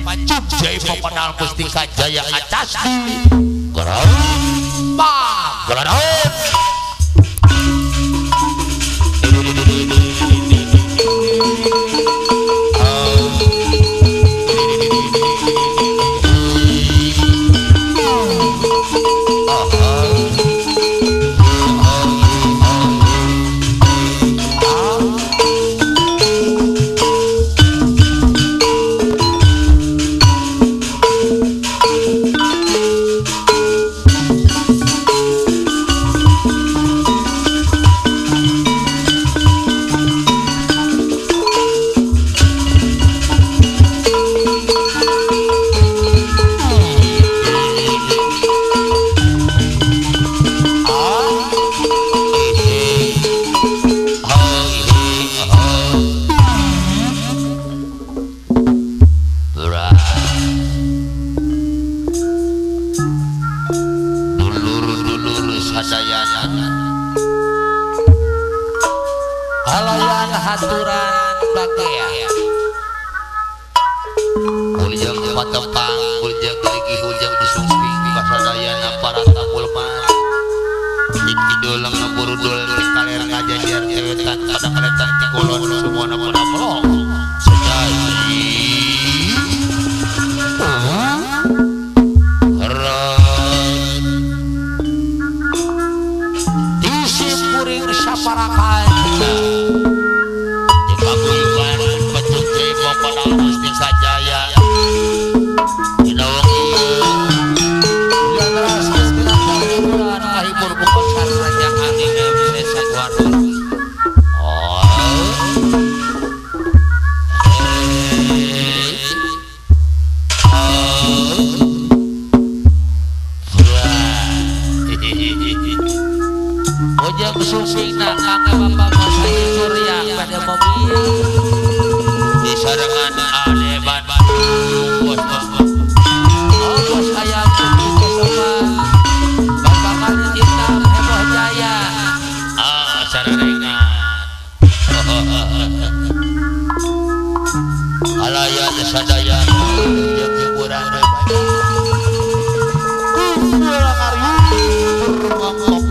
Pancup jai pemenang Mustika Jaya Acasti Gerompa Geladon halayan haturan bakea uljang patempang uljang lagi uljang disumping kasadayana para tabulman idul ngaburudul kaler ngajajar kewetan kadang-kadang cikolon semuanya pada melong sejaji disipuring saparakan dipakuikan pecuci pemenang Mustika Jaya Inawangi yang rasa segenap hiburan kahibur bukan sarana yang aneh Desa Guardo ojek sumping nak kangge bapak masai surya pada mobil di sarangan adeban bos bos ayam putih sama bapak kali hitam heboh jaya sararengan alaya sadaya yang hiburan pulang hari bermangkok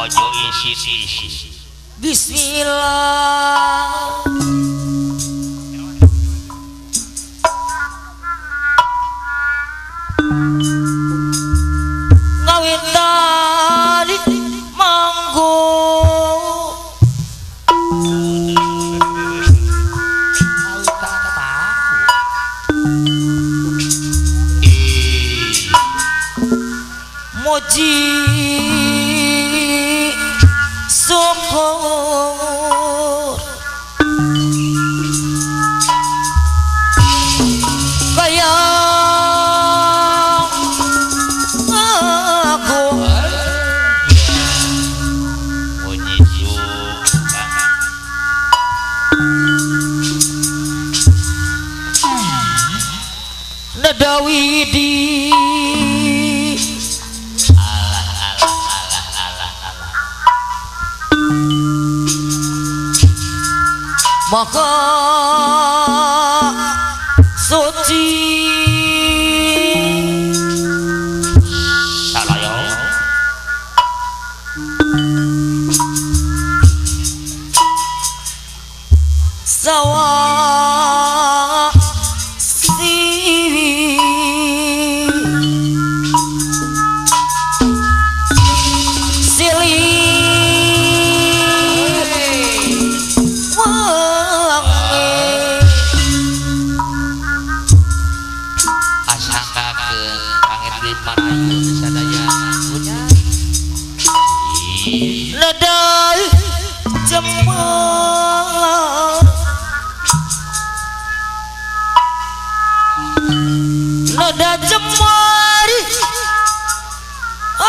ojo isi Bismillah ngawit tadi manggo moji syukur kaya aku puji syukur nadawidi maka suci salayo sawa siwi sili nadai jemar nada jemar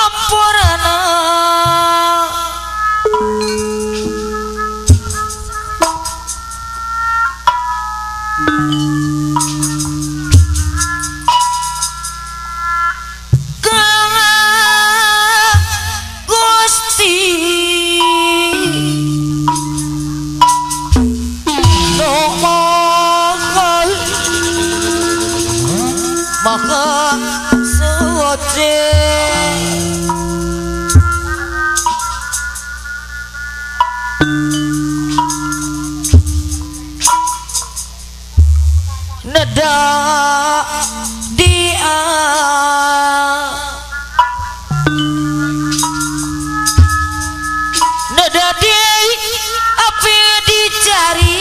ampurana maka suci nada dia nada dia apa dicari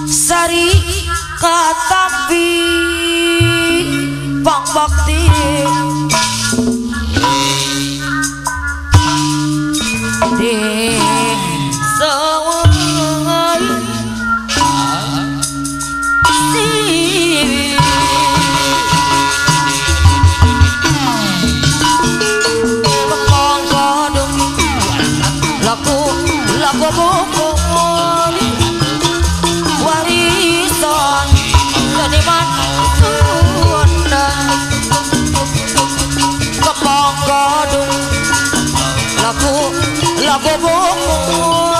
sari katampi pang bakti di sawai si kepong kodong laku buku warisan seniman Sunda kepong kodong laku buku